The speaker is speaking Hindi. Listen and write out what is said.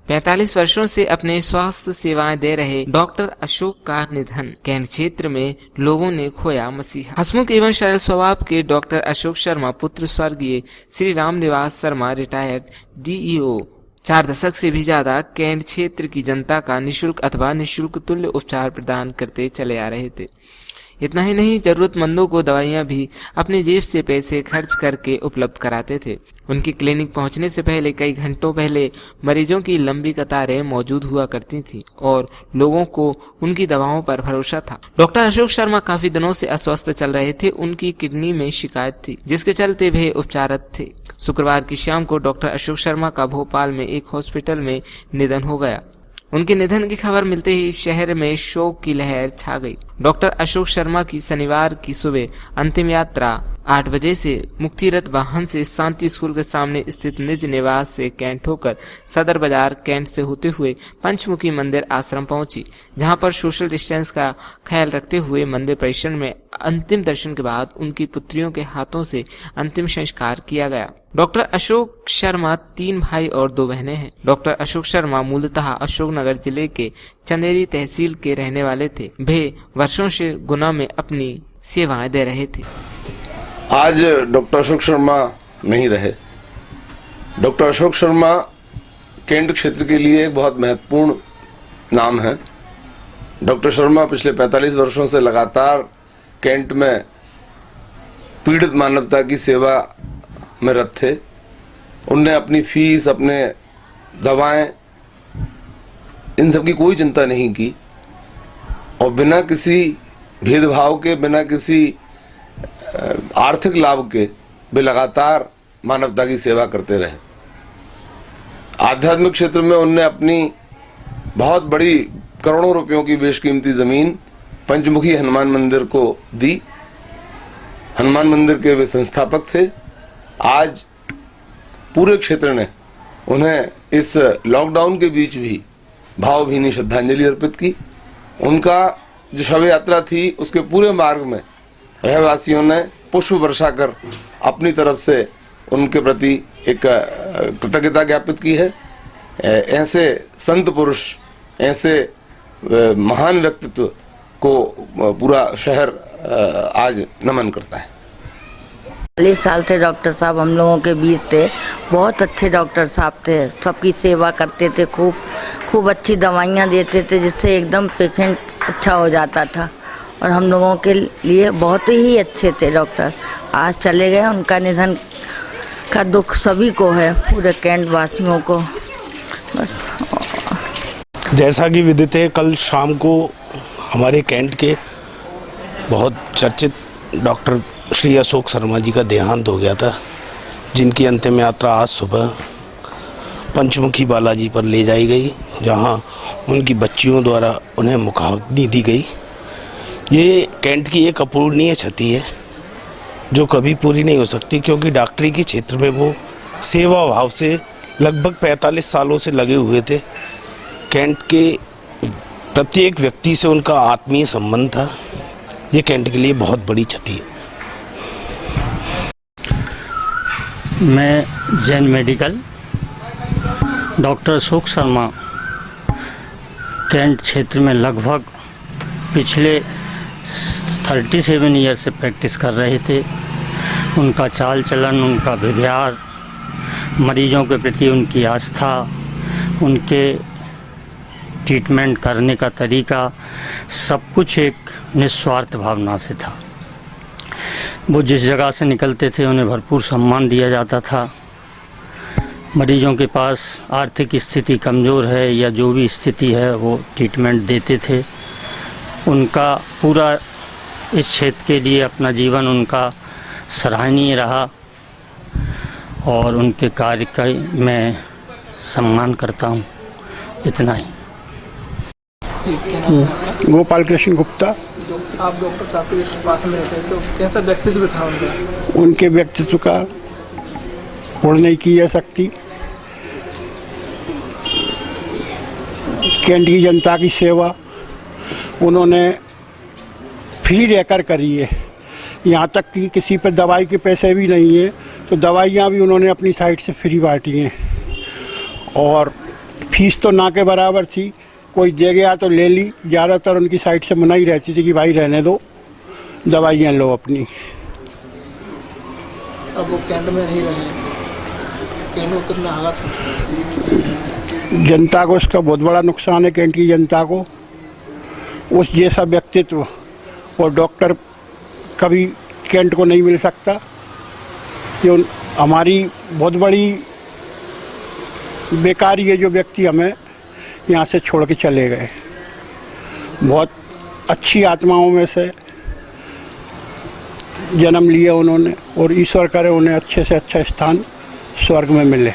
45 वर्षों से अपने स्वास्थ्य सेवाएं दे रहे डॉक्टर अशोक का निधन। कैंट क्षेत्र में लोगों ने खोया मसीहा। हंसमुख एवं सरल स्वभाव के डॉक्टर अशोक शर्मा पुत्र स्वर्गीय श्री रामनिवास शर्मा रिटायर्ड डीईओ 4 दशक से भी ज्यादा कैंट क्षेत्र की जनता का निःशुल्क अथवा निःशुल्क तुल्य उपचार प्रदान करते चले आ रहे थे। इतना ही नहीं, जरूरतमंदों को दवाइयां भी अपनी जेब से पैसे खर्च करके उपलब्ध कराते थे। उनकी क्लिनिक पहुंचने से पहले कई घंटों पहले मरीजों की लंबी कतारें मौजूद हुआ करती थीं और लोगों को उनकी दवाओं पर भरोसा था। डॉक्टर अशोक शर्मा काफी दिनों से अस्वस्थ चल रहे थे। उनकी किडनी में शिकायत थी, जिसके चलते वे उपचारत थे। शुक्रवार की शाम को डॉक्टर अशोक शर्मा का भोपाल में एक हॉस्पिटल में निधन हो गया। उनके निधन की खबर मिलते ही शहर में शोक की लहर छा गई। डॉक्टर अशोक शर्मा की शनिवार की सुबह अंतिम यात्रा 8 बजे से मुक्तिरथ वाहन से शांति स्कूल के सामने स्थित निज निवास से कैंट होकर सदर बाजार कैंट से होते हुए पंचमुखी मंदिर आश्रम पहुंची, जहां पर सोशल डिस्टेंस का ख्याल रखते हुए मंदिर परिसर में अंतिम दर्शन के बाद उनकी पुत्रियों के हाथों से अंतिम संस्कार किया गया। डॉक्टर अशोक शर्मा 3 भाई और 2 बहनें हैं। डॉक्टर अशोक शर्मा मूलतः अशोकनगर जिले के चंदेरी तहसील के रहने वाले थे। वे वर्षों से गुना में अपनी सेवाएं दे रहे थे। आज डॉक्टर अशोक शर्मा नहीं रहे। डॉक्टर अशोक शर्मा कैंट क्षेत्र के लिए एक बहुत महत्वपूर्ण नाम है। डॉक्टर शर्मा पिछले 45 वर्षों से लगातार कैंट में पीड़ित मानवता की सेवा में रत थे। उनने अपनी फीस, अपने दवाएं, इन सब की कोई चिंता नहीं की और बिना किसी भेदभाव के, बिना किसी आर्थिक लाभ के वे लगातार मानवता की सेवा करते रहे। आध्यात्मिक क्षेत्र में उनने अपनी बहुत बड़ी करोड़ों रुपयों की बेशकीमती जमीन पंचमुखी हनुमान मंदिर को दी। हनुमान मंदिर के वे संस्थापक थे। आज पूरे क्षेत्र ने उन्हें इस लॉकडाउन के बीच भी भावभीनी श्रद्धांजलि अर्पित की। उनका जो शव यात्रा थी, उसके पूरे मार्ग में रहवासियों ने पुष्प वर्षा कर अपनी तरफ से उनके प्रति एक कृतज्ञता ज्ञापित की है। ऐसे संत पुरुष, ऐसे महान व्यक्तित्व को पूरा शहर आज नमन करता है। 40 साल से डॉक्टर साहब हम लोगों के बीच थे। बहुत अच्छे डॉक्टर साहब थे, सबकी सेवा करते थे, खूब अच्छी दवाइयाँ देते थे, जिससे एकदम पेशेंट अच्छा हो जाता था और हम लोगों के लिए बहुत ही अच्छे थे डॉक्टर। आज चले गए, उनका निधन का दुख सभी को है, पूरे कैंट वासियों को। बस जैसा कि विदित है, कल शाम को हमारे कैंट के बहुत चर्चित डॉक्टर श्री अशोक शर्मा जी का देहांत हो गया था, जिनकी अंतिम यात्रा आज सुबह पंचमुखी बालाजी पर ले जाई गई, जहां उनकी बच्चियों द्वारा उन्हें मुखाग्नि दी गई। ये कैंट की एक अपूरणीय क्षति है जो कभी पूरी नहीं हो सकती, क्योंकि डॉक्टरी के क्षेत्र में वो सेवा भाव से लगभग 45 सालों से लगे हुए थे। कैंट के प्रत्येक व्यक्ति से उनका आत्मीय संबंध था। ये कैंट के लिए बहुत बड़ी क्षति है। मैं Jain medical doctor Ashok Sharma cantt क्षेत्र में लगभग पिछले 37 ईयर से प्रैक्टिस कर रहे थे। उनका चाल चलन, उनका व्यवहार, मरीजों के प्रति उनकी आस्था, उनके ट्रीटमेंट करने का तरीका, सब कुछ एक निस्वार्थ भावना से था। वो जिस जगह से निकलते थे उन्हें भरपूर सम्मान दिया जाता था। मरीजों के पास आर्थिक स्थिति कमज़ोर है या जो भी स्थिति है, वो ट्रीटमेंट देते थे। उनका पूरा इस क्षेत्र के लिए अपना जीवन उनका सराहनीय रहा और उनके कार्य का मैं सम्मान करता हूँ। इतना ही। गोपाल कृष्ण गुप्ता। आप डॉक्टर साहब के पास में रहते हैं, तो कैसा व्यक्तित्व था उनका? उनके व्यक्तित्व का वर्णन नहीं की जा सकती। कैंट की जनता की सेवा उन्होंने फ्री रहकर करी है। यहाँ तक कि किसी पर दवाई के पैसे भी नहीं है तो दवाइयाँ भी उन्होंने अपनी साइड से फ्री बांटी हैं और फीस तो ना के बराबर थी, कोई दे गया तो ले ली, ज़्यादातर उनकी साइड से मना ही रहती थी कि भाई रहने दो, दवाइयाँ लो अपनी। अब वो कैंट में नहीं रहे, कैंट में कितना हालात हो चुके हैं। जनता को इसका बहुत बड़ा नुकसान है, कैंट की जनता को। उस जैसा व्यक्तित्व और डॉक्टर कभी कैंट को नहीं मिल सकता। कि हमारी बहुत बड़ी बेकारी है जो व्यक्ति हमें यहाँ से छोड़ के चले गए। बहुत अच्छी आत्माओं में से जन्म लिया उन्होंने, और ईश्वर करे उन्हें अच्छे से अच्छा स्थान स्वर्ग में मिले।